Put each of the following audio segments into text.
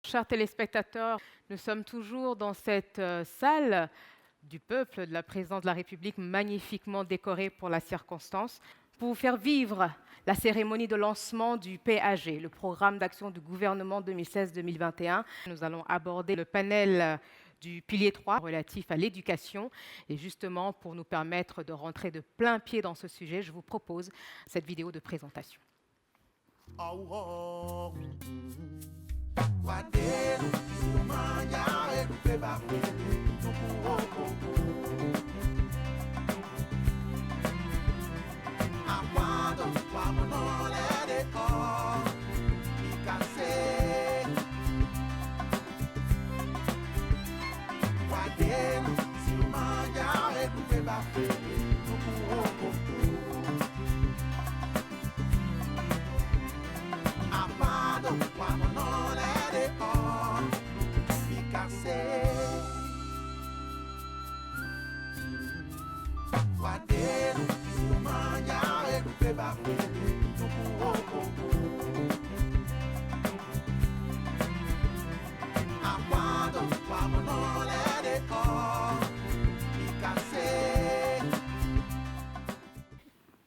Chers téléspectateurs, nous sommes toujours dans cette salle du peuple, de la présidence de la République, magnifiquement décorée pour la circonstance, pour vous faire vivre la cérémonie de lancement du PAG, le programme d'action du gouvernement 2016-2021. Nous allons aborder le panel du pilier 3 relatif à l'éducation. Et justement, pour nous permettre de rentrer de plein pied dans ce sujet, je vous propose cette vidéo de présentation.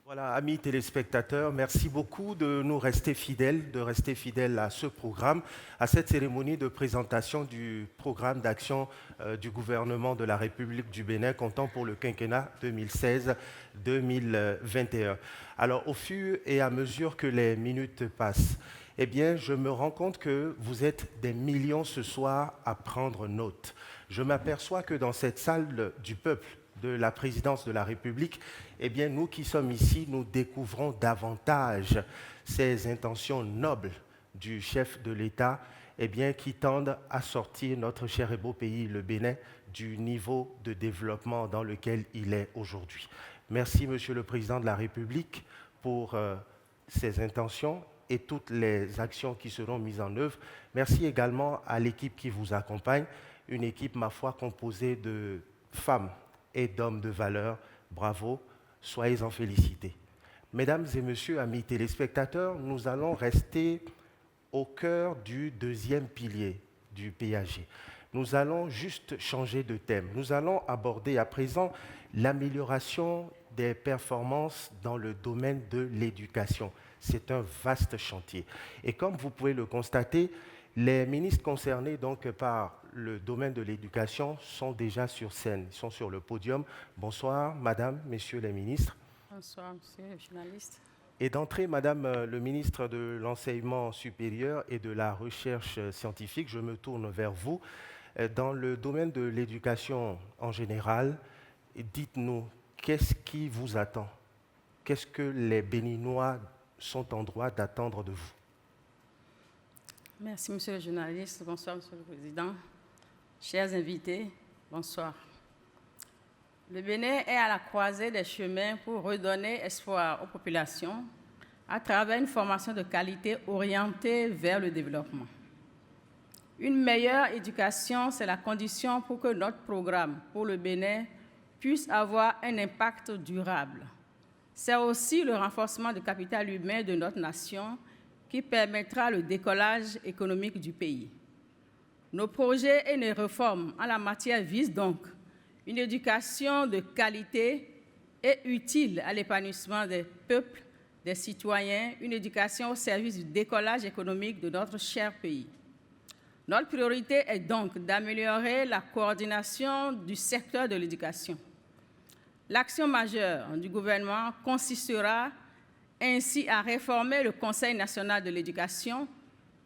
Voilà, amis téléspectateurs, merci beaucoup de nous rester fidèles, à ce programme, à cette cérémonie de présentation du programme d'action du gouvernement de la République du Bénin comptant pour le quinquennat 2016-2021. Alors, au fur et à mesure que les minutes passent, eh bien, je me rends compte que vous êtes des millions ce soir à prendre note. Je m'aperçois que dans cette salle du peuple, de la présidence de la République, eh bien, nous qui sommes ici, nous découvrons davantage ces intentions nobles du chef de l'État, eh bien, qui tendent à sortir notre cher et beau pays, le Bénin, du niveau de développement dans lequel il est aujourd'hui. Merci, Monsieur le Président de la République, pour ces intentions et toutes les actions qui seront mises en œuvre. Merci également à l'équipe qui vous accompagne, une équipe, ma foi, composée de femmes et d'hommes de valeur. Bravo, soyez-en félicités. Mesdames et messieurs, amis téléspectateurs, nous allons rester au cœur du deuxième pilier du PAG. Nous allons juste changer de thème. Nous allons aborder à présent l'amélioration des performances dans le domaine de l'éducation. C'est un vaste chantier. Et comme vous pouvez le constater, les ministres concernés donc par le domaine de l'éducation sont déjà sur scène, ils sont sur le podium. Bonsoir, Madame, Messieurs les ministres. Bonsoir, Monsieur le journaliste. Et d'entrée, Madame le ministre de l'Enseignement supérieur et de la Recherche scientifique, je me tourne vers vous. Dans le domaine de l'éducation en général, dites-nous, qu'est-ce qui vous attend? Qu'est-ce que les Béninois sont en droit d'attendre de vous? Merci, Monsieur le journaliste. Bonsoir, Monsieur le Président. Chers invités, bonsoir. Le Bénin est à la croisée des chemins pour redonner espoir aux populations à travers une formation de qualité orientée vers le développement. Une meilleure éducation, c'est la condition pour que notre programme pour le Bénin puisse avoir un impact durable. C'est aussi le renforcement du capital humain de notre nation qui permettra le décollage économique du pays. Nos projets et nos réformes en la matière visent donc une éducation de qualité et utile à l'épanouissement des peuples, des citoyens, une éducation au service du décollage économique de notre cher pays. Notre priorité est donc d'améliorer la coordination du secteur de l'éducation. L'action majeure du gouvernement consistera ainsi à réformer le Conseil national de l'éducation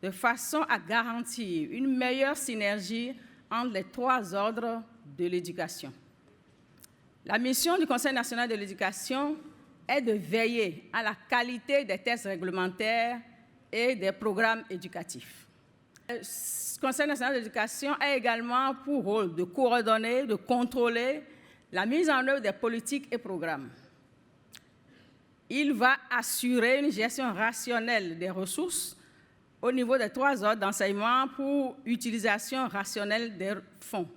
de façon à garantir une meilleure synergie entre les trois ordres de l'éducation. La mission du Conseil national de l'éducation est de veiller à la qualité des tests réglementaires et des programmes éducatifs. Le Conseil national de l'éducation a également pour rôle de coordonner, de contrôler la mise en œuvre des politiques et programmes. Il va assurer une gestion rationnelle des ressources au niveau des 3 ordres d'enseignement pour utilisation rationnelle des fonds.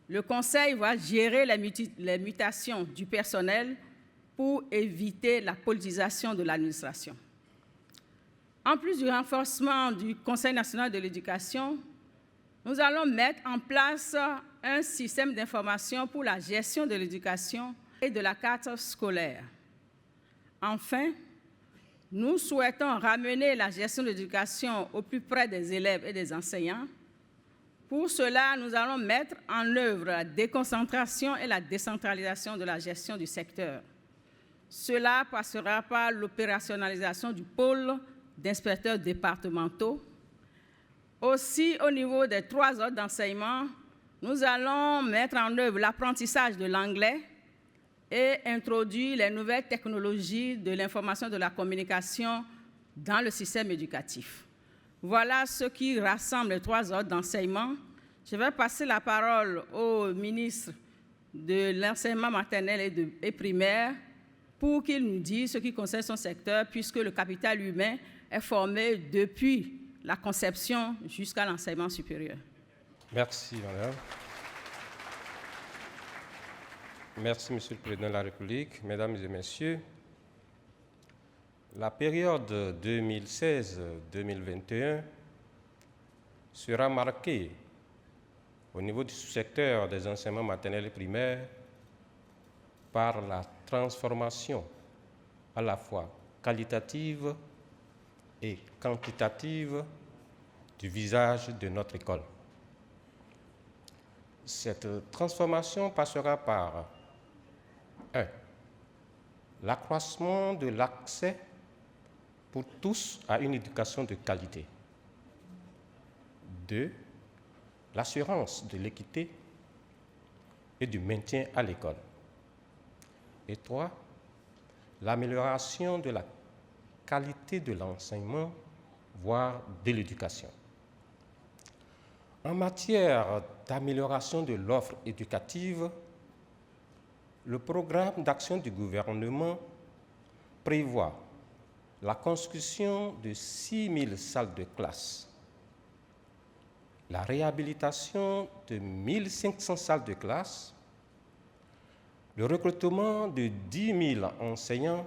Le Conseil va gérer les mutations du personnel pour éviter la politisation de l'administration. En plus du renforcement du Conseil national de l'éducation, nous allons mettre en place un système d'information pour la gestion de l'éducation et de la carte scolaire. Enfin, nous souhaitons ramener la gestion de l'éducation au plus près des élèves et des enseignants. Pour cela, nous allons mettre en œuvre la déconcentration et la décentralisation de la gestion du secteur. Cela passera par l'opérationnalisation du pôle d'inspecteurs départementaux. Aussi, au niveau des 3 ordres d'enseignement, nous allons mettre en œuvre l'apprentissage de l'anglais et introduire les nouvelles technologies de l'information et de la communication dans le système éducatif. Voilà ce qui rassemble les 3 ordres d'enseignement. Je vais passer la parole au ministre de l'enseignement maternel et primaire pour qu'il nous dise ce qui concerne son secteur, puisque le capital humain est formé depuis la conception jusqu'à l'enseignement supérieur. Merci, madame. Merci, Monsieur le Président de la République, Mesdames et Messieurs. La période 2016-2021 sera marquée au niveau du sous-secteur des enseignements maternels et primaires par la transformation à la fois qualitative et quantitative du visage de notre école. Cette transformation passera par 1. L'accroissement de l'accès pour tous à une éducation de qualité. 2. L'assurance de l'équité et du maintien à l'école. Et 3. L'amélioration de la qualité de l'enseignement, voire de l'éducation. En matière d'amélioration de l'offre éducative, le programme d'action du gouvernement prévoit la construction de 6 000 salles de classe, la réhabilitation de 1 500 salles de classe, le recrutement de 10 000 enseignants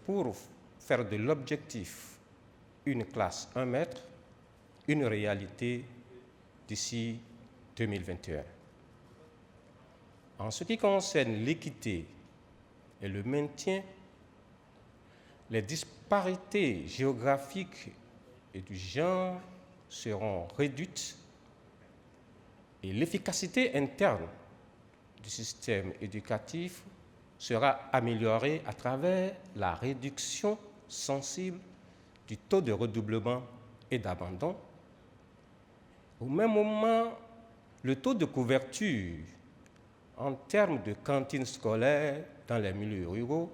pour faire de l'objectif une classe 1 mètre une réalité d'ici 2021. En ce qui concerne l'équité et le maintien, les disparités géographiques et du genre seront réduites et l'efficacité interne du système éducatif sera améliorée à travers la réduction sensible du taux de redoublement et d'abandon. Au même moment, le taux de couverture en termes de cantines scolaires dans les milieux ruraux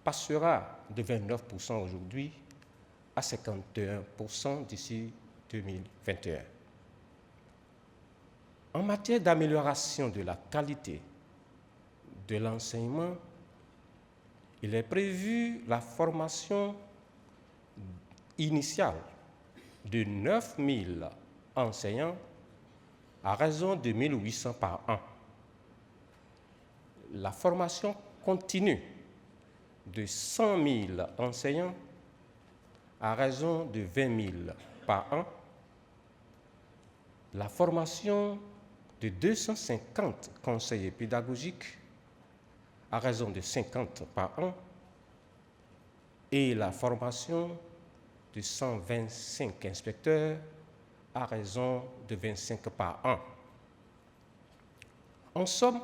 passera de 29% aujourd'hui à 51% d'ici 2021. En matière d'amélioration de la qualité de l'enseignement, il est prévu la formation initiale de 9 000 enseignants à raison de 1 800 par an. La formation continue de 100 000 enseignants à raison de 20 000 par an. La formation de 250 conseillers pédagogiques à raison de 50 par an et la formation de 125 inspecteurs à raison de 25 par an. En somme,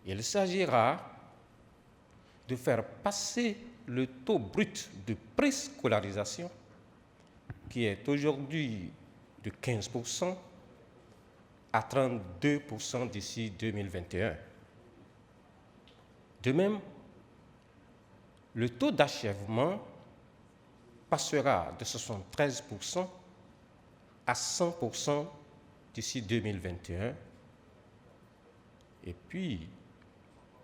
il s'agira de faire passer le taux brut de préscolarisation, qui est aujourd'hui de 15%, à 32% d'ici 2021. De même, le taux d'achèvement passera de 73% à 100% d'ici 2021. Et puis,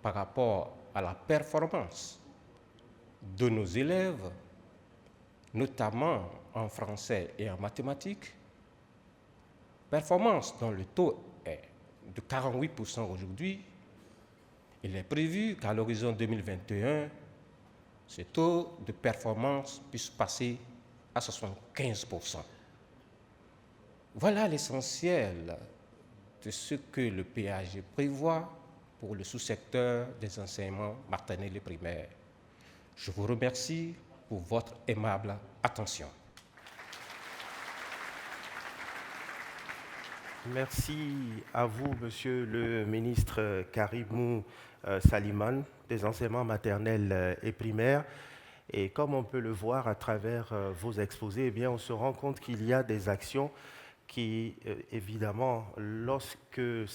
par rapport à la performance de nos élèves, notamment en français et en mathématiques, performance dont le taux est de 48% aujourd'hui, il est prévu qu'à l'horizon 2021, ce taux de performance puisse passer à 75%. Voilà l'essentiel de ce que le PAG prévoit pour le sous-secteur des enseignements maternels et primaires. Je vous remercie pour votre aimable attention. Merci à vous, Monsieur le ministre Karimou Saliman, des enseignements maternels et primaires. Et comme on peut le voir à travers vos exposés, eh bien, on se rend compte qu'il y a des actions qui, évidemment, lorsqu'elles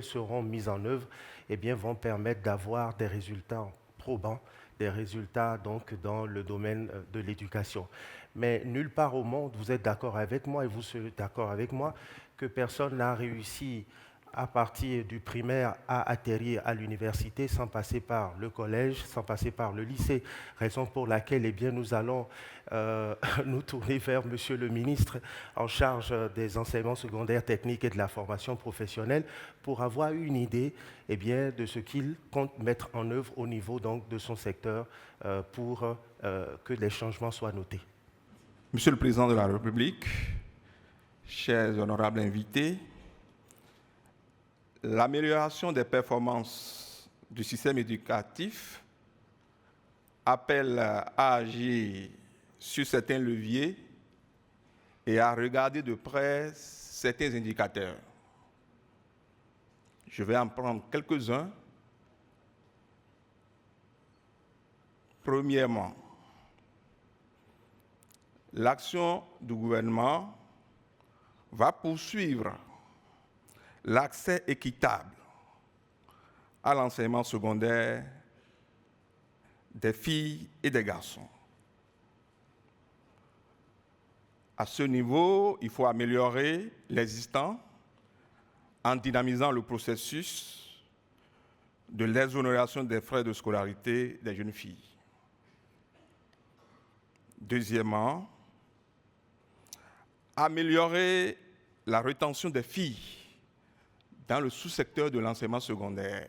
seront mises en œuvre, eh bien, vont permettre d'avoir des résultats probants, des résultats donc dans le domaine de l'éducation. Mais nulle part au monde, vous êtes d'accord avec moi et vous serez d'accord avec moi, que personne n'a réussi à partir du primaire à atterrir à l'université sans passer par le collège, sans passer par le lycée. Raison pour laquelle eh bien, nous allons nous tourner vers Monsieur le ministre en charge des enseignements secondaires techniques et de la formation professionnelle pour avoir une idée eh bien, de ce qu'il compte mettre en œuvre au niveau donc, de son secteur pour que les changements soient notés. Monsieur le Président de la République, chers honorables invités, l'amélioration des performances du système éducatif appelle à agir sur certains leviers et à regarder de près certains indicateurs. Je vais en prendre quelques-uns. Premièrement, l'action du gouvernement va poursuivre l'accès équitable à l'enseignement secondaire des filles et des garçons. À ce niveau, il faut améliorer l'existant en dynamisant le processus de l'exonération des frais de scolarité des jeunes filles. Deuxièmement, améliorer la rétention des filles dans le sous-secteur de l'enseignement secondaire.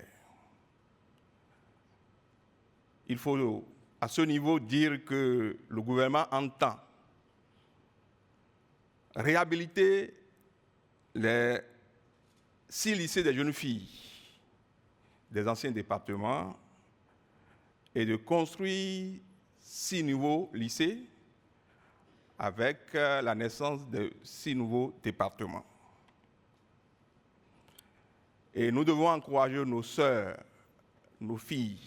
Il faut à ce niveau dire que le gouvernement entend réhabiliter les 6 lycées des jeunes filles des anciens départements et de construire 6 nouveaux lycées avec la naissance de 6 nouveaux départements. Et nous devons encourager nos sœurs, nos filles,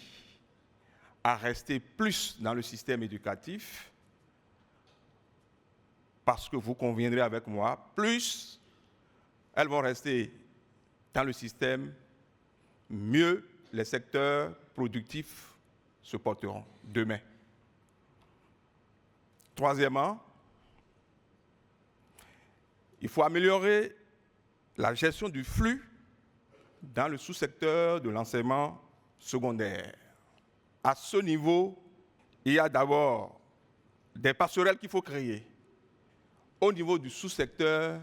à rester plus dans le système éducatif, parce que vous conviendrez avec moi, plus elles vont rester dans le système, mieux les secteurs productifs se porteront demain. Troisièmement, il faut améliorer la gestion du flux dans le sous-secteur de l'enseignement secondaire. À ce niveau, il y a d'abord des passerelles qu'il faut créer au niveau du sous-secteur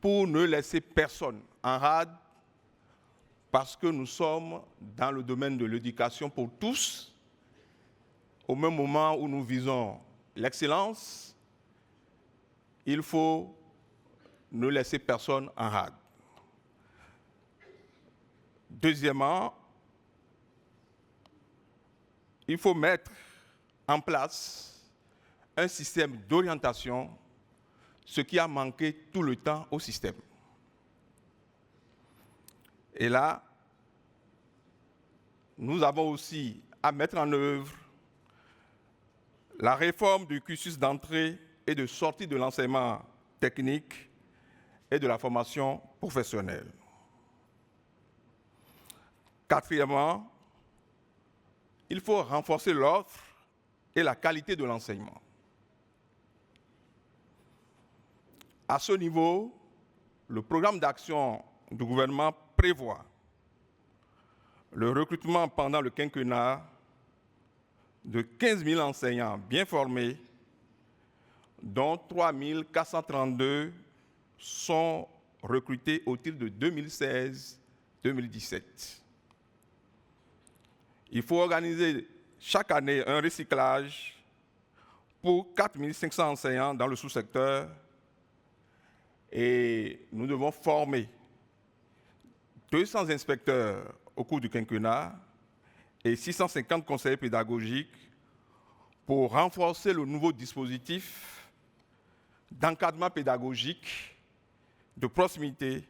pour ne laisser personne en rade, parce que nous sommes dans le domaine de l'éducation pour tous. Au même moment où nous visons l'excellence, il faut ne laisser personne en rade. Deuxièmement, il faut mettre en place un système d'orientation, ce qui a manqué tout le temps au système. Et là, nous avons aussi à mettre en œuvre la réforme du cursus d'entrée et de sortie de l'enseignement technique et de la formation professionnelle. Quatrièmement, il faut renforcer l'offre et la qualité de l'enseignement. À ce niveau, le programme d'action du gouvernement prévoit le recrutement pendant le quinquennat de 15 000 enseignants bien formés, dont 3 432 sont recrutés au titre de 2016-2017. Il faut organiser chaque année un recyclage pour 4 500 enseignants dans le sous-secteur et nous devons former 200 inspecteurs au cours du quinquennat et 650 conseillers pédagogiques pour renforcer le nouveau dispositif d'encadrement pédagogique de proximité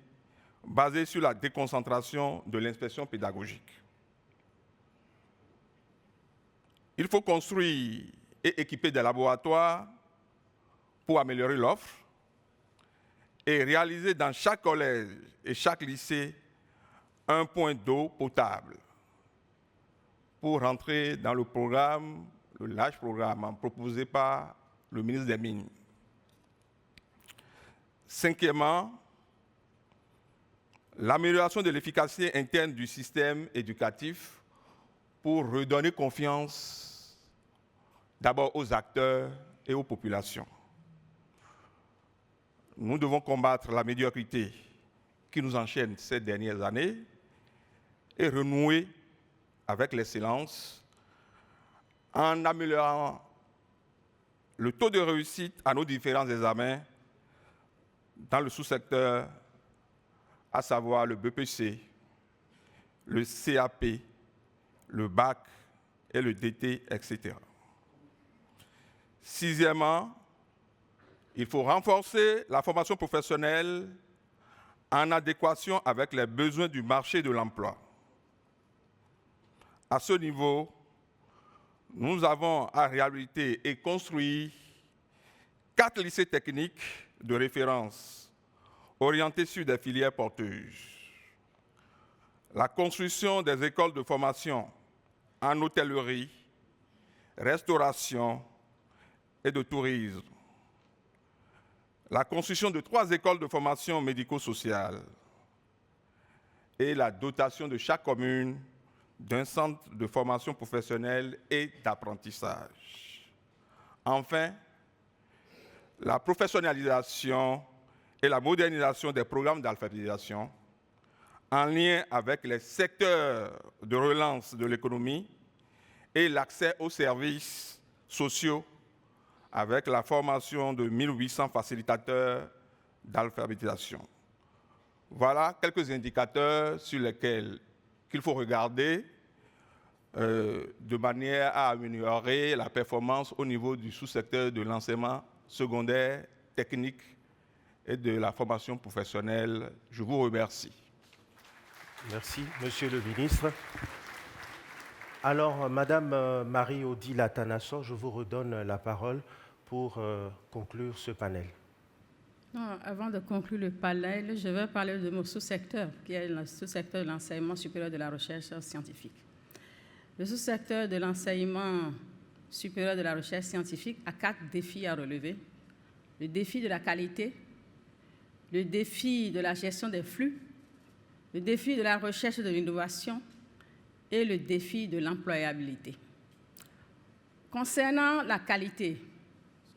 basé sur la déconcentration de l'inspection pédagogique. Il faut construire et équiper des laboratoires pour améliorer l'offre et réaliser dans chaque collège et chaque lycée un point d'eau potable pour rentrer dans le programme, le large programme proposé par le ministre des Mines. Cinquièmement, l'amélioration de l'efficacité interne du système éducatif pour redonner confiance d'abord aux acteurs et aux populations. Nous devons combattre la médiocrité qui nous enchaîne ces dernières années et renouer avec l'excellence en améliorant le taux de réussite à nos différents examens dans le sous-secteur, à savoir le BPC, le CAP, le bac et le DT, etc. Sixièmement, il faut renforcer la formation professionnelle en adéquation avec les besoins du marché de l'emploi. À ce niveau, nous avons à réhabiliter et construire 4 lycées techniques de référence orientés sur des filières porteuses. La construction des écoles de formation en hôtellerie, restauration et de tourisme. La construction de 3 écoles de formation médico-sociale et la dotation de chaque commune d'un centre de formation professionnelle et d'apprentissage. Enfin, la professionnalisation et la modernisation des programmes d'alphabétisation en lien avec les secteurs de relance de l'économie et l'accès aux services sociaux avec la formation de 1800 facilitateurs d'alphabétisation. Voilà quelques indicateurs sur lesquels il faut regarder de manière à améliorer la performance au niveau du sous-secteur de l'enseignement secondaire, technique et de la formation professionnelle. Je vous remercie. Merci, Monsieur le ministre. Alors, Madame Marie-Odile Atanasso, je vous redonne la parole pour conclure ce panel. Non, avant de conclure le panel, je vais parler de mon sous-secteur, qui est le sous-secteur de l'enseignement supérieur de la recherche scientifique. Le sous-secteur de l'enseignement supérieur de la recherche scientifique a 4 défis à relever. Le défi de la qualité, le défi de la gestion des flux, le défi de la recherche et de l'innovation et le défi de l'employabilité. Concernant la qualité,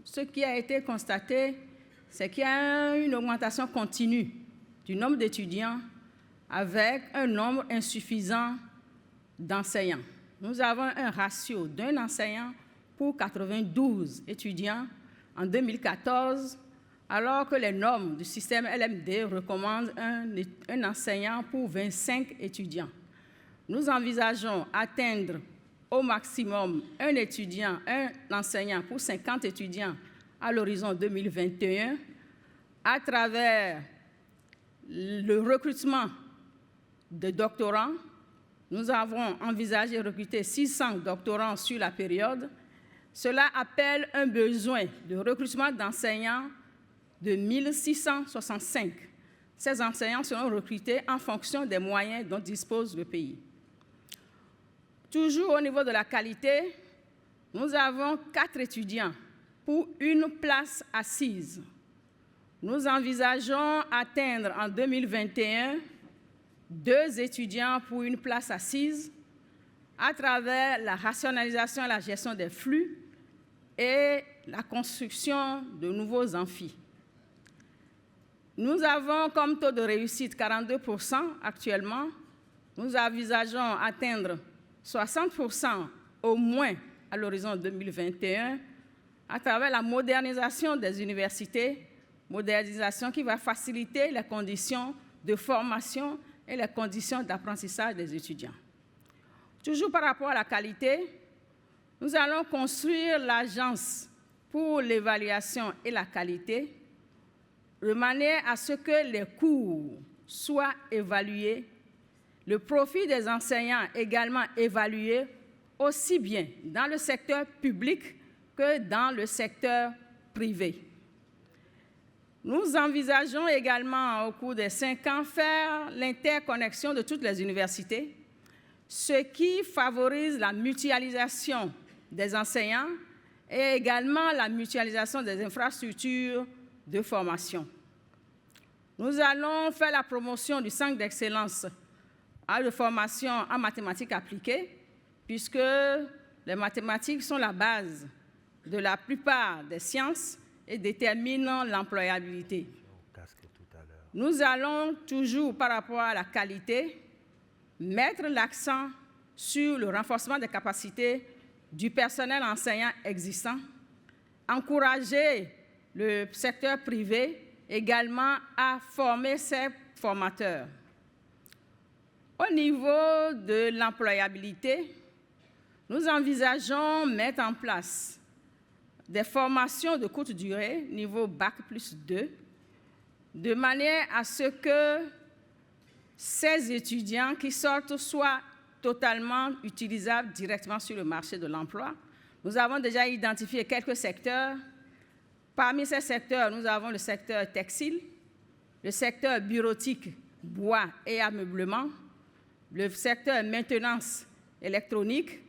ce qui a été constaté, c'est qu'il y a une augmentation continue du nombre d'étudiants avec un nombre insuffisant d'enseignants. Nous avons un ratio d'un enseignant pour 92 étudiants en 2014, alors que les normes du système LMD recommandent un enseignant pour 25 étudiants. Nous envisageons atteindre au maximum un enseignant pour 50 étudiants à l'horizon 2021 à travers le recrutement de doctorants. Nous avons envisagé de recruter 600 doctorants sur la période. Cela appelle un besoin de recrutement d'enseignants de 1665 Ces enseignants seront recrutés en fonction des moyens dont dispose le pays. Toujours au niveau de la qualité, nous avons 4 étudiants pour une place assise. Nous envisageons atteindre en 2021 2 étudiants pour une place assise à travers la rationalisation et la gestion des flux et la construction de nouveaux amphis. Nous avons comme taux de réussite 42% actuellement. Nous envisageons atteindre 60% au moins à l'horizon 2021 à travers la modernisation des universités, modernisation qui va faciliter les conditions de formation et les conditions d'apprentissage des étudiants. Toujours par rapport à la qualité, nous allons construire l'agence pour l'évaluation et la qualité de manière à ce que les cours soient évalués, le profit des enseignants également évalué, aussi bien dans le secteur public que dans le secteur privé. Nous envisageons également, au cours des 5 ans, faire l'interconnexion de toutes les universités, ce qui favorise la mutualisation des enseignants et également la mutualisation des infrastructures de formation. Nous allons faire la promotion du centre d'excellence de formation en mathématiques appliquées, puisque les mathématiques sont la base de la plupart des sciences et déterminent l'employabilité. Nous allons toujours, par rapport à la qualité, mettre l'accent sur le renforcement des capacités du personnel enseignant existant, encourager le secteur privé également à former ses formateurs. Au niveau de l'employabilité, nous envisageons mettre en place des formations de courte durée, niveau Bac+2, de manière à ce que ces étudiants qui sortent soient totalement utilisables directement sur le marché de l'emploi. Nous avons déjà identifié quelques secteurs. Parmi ces secteurs, nous avons le secteur textile, le secteur bureautique, bois et ameublement, le secteur maintenance électronique,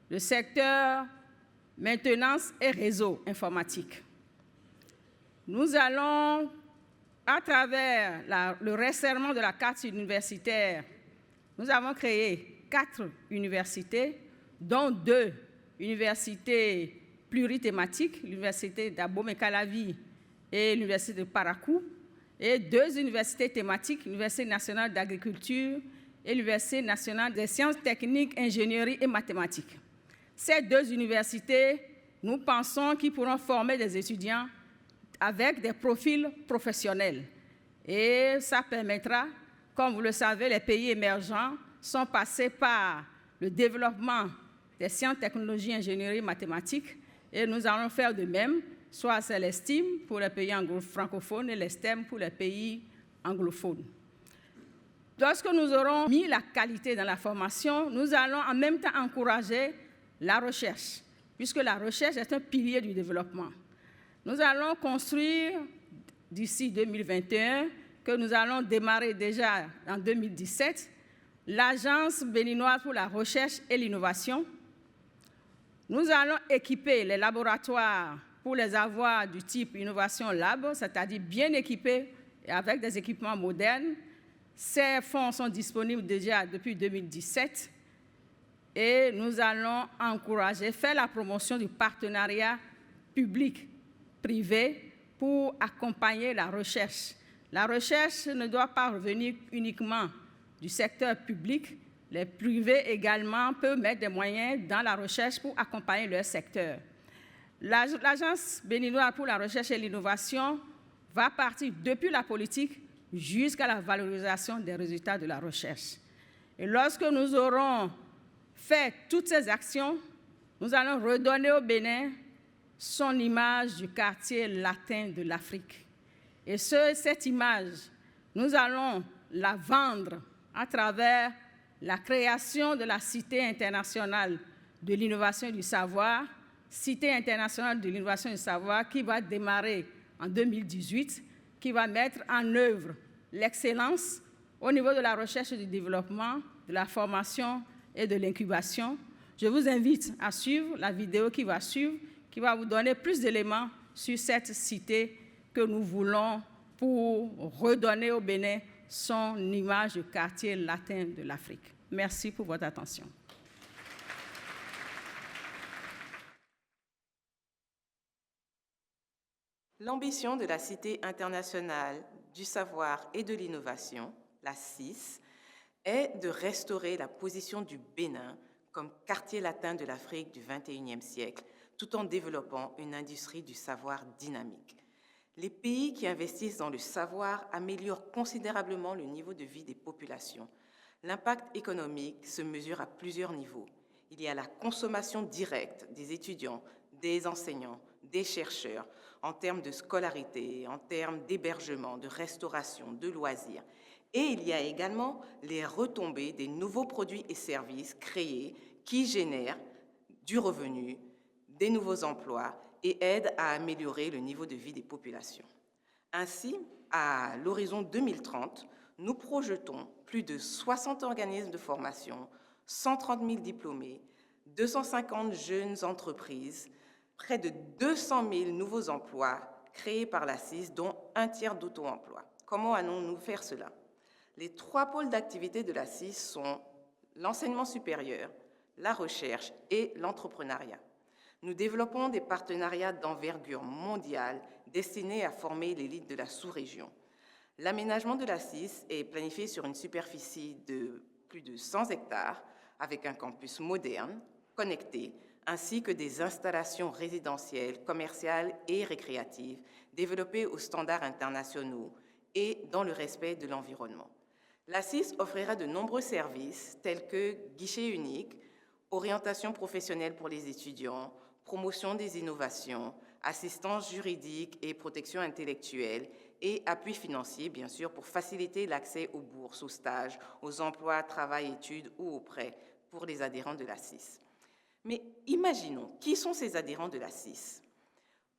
le secteur maintenance et réseau informatique. Nous allons, à travers le resserrement de la carte universitaire, nous avons créé 4 universités, dont 2 universités plurithématiques, l'université d'Abomey-Calavi et l'université de Parakou, et 2 universités thématiques, l'Université nationale d'agriculture et l'Université nationale des sciences techniques, ingénierie et mathématiques. Ces 2 universités, nous pensons qu'ils pourront former des étudiants avec des profils professionnels. Et ça permettra, comme vous le savez, les pays émergents sont passés par le développement des sciences, technologies, ingénierie, mathématiques, et nous allons faire de même, soit c'est les STEAM pour les pays francophones et les STEM pour les pays anglophones. Lorsque nous aurons mis la qualité dans la formation, nous allons en même temps encourager la recherche, puisque la recherche est un pilier du développement. Nous allons construire, d'ici 2021, que nous allons démarrer déjà en 2017, l'Agence béninoise pour la recherche et l'innovation. Nous allons équiper les laboratoires pour les avoir du type Innovation Lab, c'est-à-dire bien équipés avec des équipements modernes. Ces fonds sont disponibles déjà depuis 2017 et nous allons encourager, faire la promotion du partenariat public-privé pour accompagner la recherche. La recherche ne doit pas revenir uniquement du secteur public. Les privés également peuvent mettre des moyens dans la recherche pour accompagner leur secteur. L'Agence béninoise pour la recherche et l'innovation va partir depuis la politique jusqu'à la valorisation des résultats de la recherche. Et lorsque nous aurons fait toutes ces actions, nous allons redonner au Bénin son image du quartier latin de l'Afrique. Et cette image, nous allons la vendre à travers la création de la Cité internationale de l'innovation et du savoir, Cité internationale de l'innovation et du savoir qui va démarrer en 2018, qui va mettre en œuvre l'excellence au niveau de la recherche et du développement, de la formation et de l'incubation. Je vous invite à suivre la vidéo qui va suivre, qui va vous donner plus d'éléments sur cette cité que nous voulons pour redonner au Bénin son image de quartier latin de l'Afrique. Merci pour votre attention. L'ambition de la Cité internationale du savoir et de l'innovation, la CIS, est de restaurer la position du Bénin comme quartier latin de l'Afrique du XXIe siècle, tout en développant une industrie du savoir dynamique. Les pays qui investissent dans le savoir améliorent considérablement le niveau de vie des populations. L'impact économique se mesure à plusieurs niveaux. Il y a la consommation directe des étudiants, des enseignants, des chercheurs, en termes de scolarité, en termes d'hébergement, de restauration, de loisirs. Et il y a également les retombées des nouveaux produits et services créés qui génèrent du revenu, des nouveaux emplois et aident à améliorer le niveau de vie des populations. Ainsi, à l'horizon 2030, nous projetons plus de 60 organismes de formation, 130 000 diplômés, 250 jeunes entreprises, près de 200 000 nouveaux emplois créés par la CIS, dont un tiers d'auto-emploi. Comment allons-nous faire cela? Les 3 pôles d'activité de la CIS sont l'enseignement supérieur, la recherche et l'entrepreneuriat. Nous développons des partenariats d'envergure mondiale destinés à former l'élite de la sous-région. L'aménagement de la CIS est planifié sur une superficie de plus de 100 hectares, avec un campus moderne, connecté, ainsi que des installations résidentielles, commerciales et récréatives développées aux standards internationaux et dans le respect de l'environnement. La CIS offrira de nombreux services tels que guichet unique, orientation professionnelle pour les étudiants, promotion des innovations, assistance juridique et protection intellectuelle et appui financier, bien sûr, pour faciliter l'accès aux bourses, aux stages, aux emplois, travail, études ou aux prêts pour les adhérents de la CIS. Mais imaginons, qui sont ces adhérents de la CIS?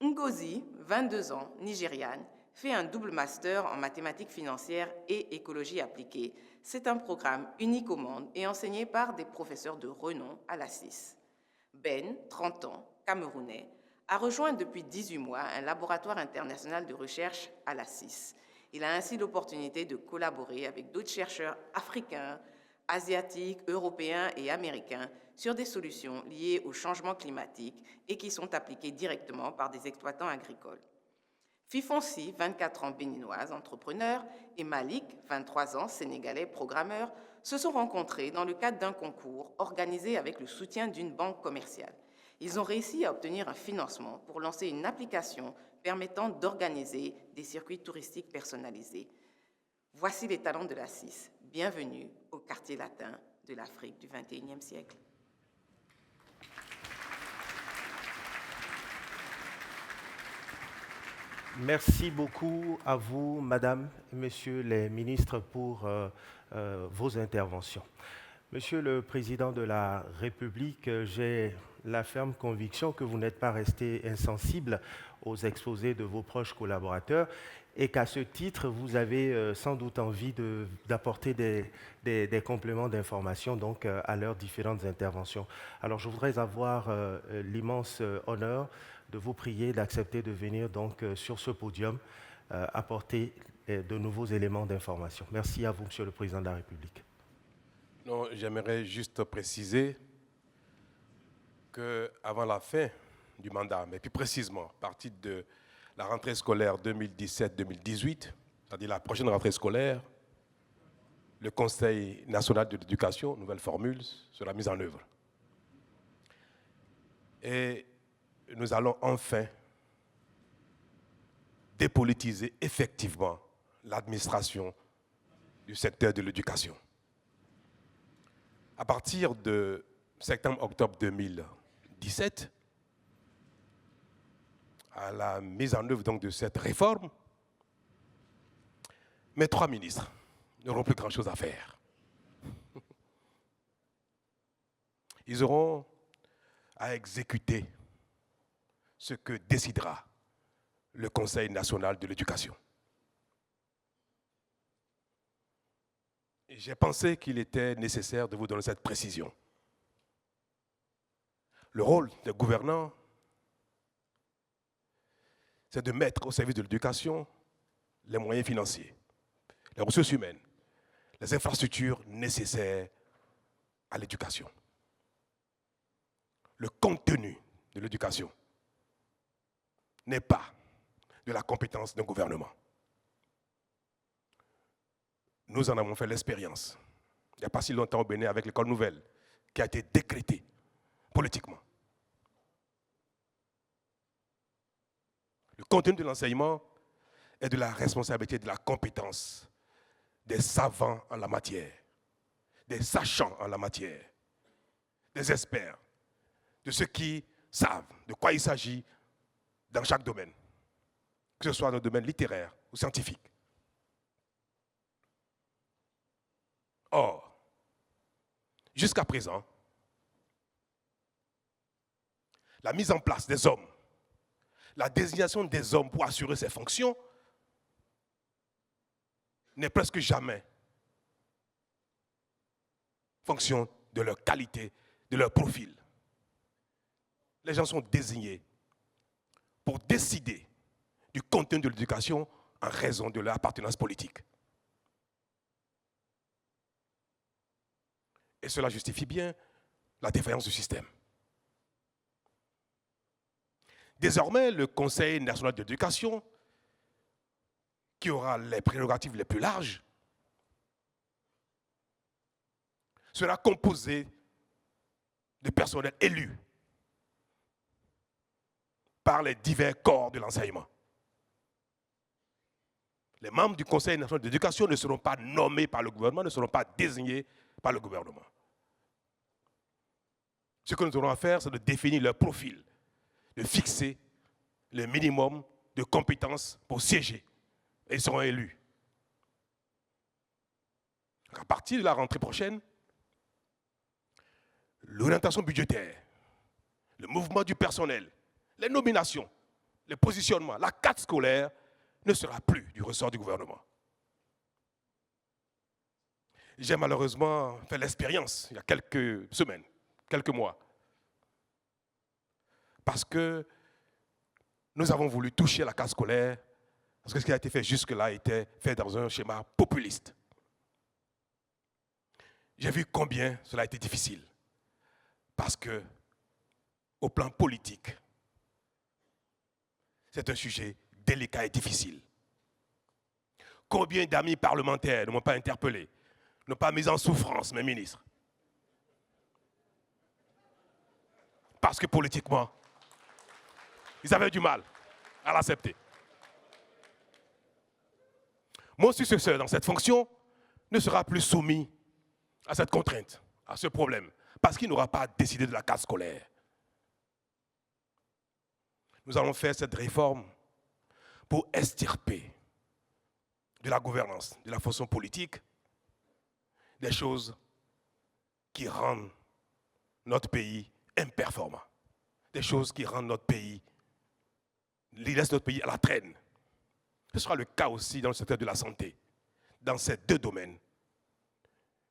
Ngozi, 22 ans, nigériane, fait un double master en mathématiques financières et écologie appliquée. C'est un programme unique au monde et enseigné par des professeurs de renom à la CIS. Ben, 30 ans, camerounais, a rejoint depuis 18 mois un laboratoire international de recherche à la CIS. Il a ainsi l'opportunité de collaborer avec d'autres chercheurs africains, asiatiques, européens et américains sur des solutions liées au changement climatique et qui sont appliquées directement par des exploitants agricoles. Fifonsi, 24 ans, béninoise, entrepreneur, et Malik, 23 ans, sénégalais, programmeur, se sont rencontrés dans le cadre d'un concours organisé avec le soutien d'une banque commerciale. Ils ont réussi à obtenir un financement pour lancer une application permettant d'organiser des circuits touristiques personnalisés. Voici les talents de la CIS. Bienvenue au quartier latin de l'Afrique du XXIe siècle. Merci beaucoup à vous, Madame et Messieurs les ministres, pour vos interventions. Monsieur le Président de la République, j'ai la ferme conviction que vous n'êtes pas resté insensible aux exposés de vos proches collaborateurs et qu'à ce titre, vous avez sans doute envie d'apporter des compléments d'information donc, à leurs différentes interventions. Alors, je voudrais avoir l'immense honneur de vous prier d'accepter de venir donc, sur ce podium apporter de nouveaux éléments d'information. Merci à vous, Monsieur le Président de la République. Non, j'aimerais juste préciser qu'avant la fin du mandat, mais plus précisément à partir de la rentrée scolaire 2017-2018, c'est-à-dire la prochaine rentrée scolaire, le Conseil national de l'éducation, nouvelle formule, sera mise en œuvre. Et nous allons enfin dépolitiser effectivement l'administration du secteur de l'éducation. À partir de septembre-octobre 2017, à la mise en œuvre donc de cette réforme, mes 3 ministres n'auront plus grand-chose à faire. Ils auront à exécuter ce que décidera le Conseil national de l'éducation. j'ai pensé qu'il était nécessaire de vous donner cette précision. Le rôle des gouvernants, c'est de mettre au service de l'éducation les moyens financiers, les ressources humaines, les infrastructures nécessaires à l'éducation. Le contenu de l'éducation n'est pas de la compétence d'un gouvernement. Nous en avons fait l'expérience, il n'y a pas si longtemps au Bénin avec l'école nouvelle, qui a été décrétée politiquement. Le contenu de l'enseignement est de la responsabilité, de la compétence des savants en la matière, des sachants en la matière, des experts, de ceux qui savent de quoi il s'agit dans chaque domaine, que ce soit dans le domaine littéraire ou scientifique. Or, jusqu'à présent, la mise en place des hommes, la désignation des hommes pour assurer ces fonctions n'est presque jamais fonction de leur qualité, de leur profil. Les gens sont désignés pour décider du contenu de l'éducation en raison de leur appartenance politique. Et cela justifie bien la défaillance du système. Désormais, le Conseil national d'éducation, qui aura les prérogatives les plus larges, sera composé de personnels élus par les divers corps de l'enseignement. Les membres du Conseil national d'éducation ne seront pas nommés par le gouvernement, ne seront pas désignés par le gouvernement. Ce que nous aurons à faire, c'est de définir leur profil, de fixer le minimum de compétences pour siéger. Et ils seront élus. À partir de la rentrée prochaine, l'orientation budgétaire, le mouvement du personnel, les nominations, les positionnements, la carte scolaire ne sera plus du ressort du gouvernement. J'ai malheureusement fait l'expérience il y a quelques semaines, quelques mois, parce que nous avons voulu toucher la carte scolaire, parce que ce qui a été fait jusque-là était fait dans un schéma populiste. J'ai vu combien cela a été difficile, parce que, au plan politique, c'est un sujet délicat et difficile. Combien d'amis parlementaires ne m'ont pas interpellé, n'ont pas mis en souffrance mes ministres? Parce que politiquement, ils avaient du mal à l'accepter. Mon successeur dans cette fonction ne sera plus soumis à cette contrainte, à ce problème, parce qu'il n'aura pas décidé de la carte scolaire. Nous allons faire cette réforme pour extirper de la gouvernance, de la fonction politique, des choses qui rendent notre pays imperformant, des choses qui rendent notre pays, laissent notre pays à la traîne. Ce sera le cas aussi dans le secteur de la santé. Dans ces deux domaines,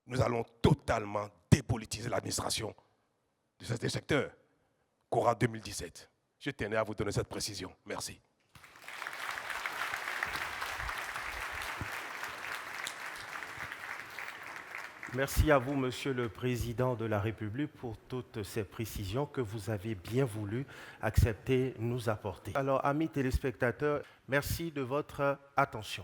nous allons totalement dépolitiser l'administration de ces secteurs qu'aura 2017. Je tenais à vous donner cette précision. Merci. Merci à vous, Monsieur le Président de la République, pour toutes ces précisions que vous avez bien voulu accepter nous apporter. Alors, amis téléspectateurs, merci de votre attention.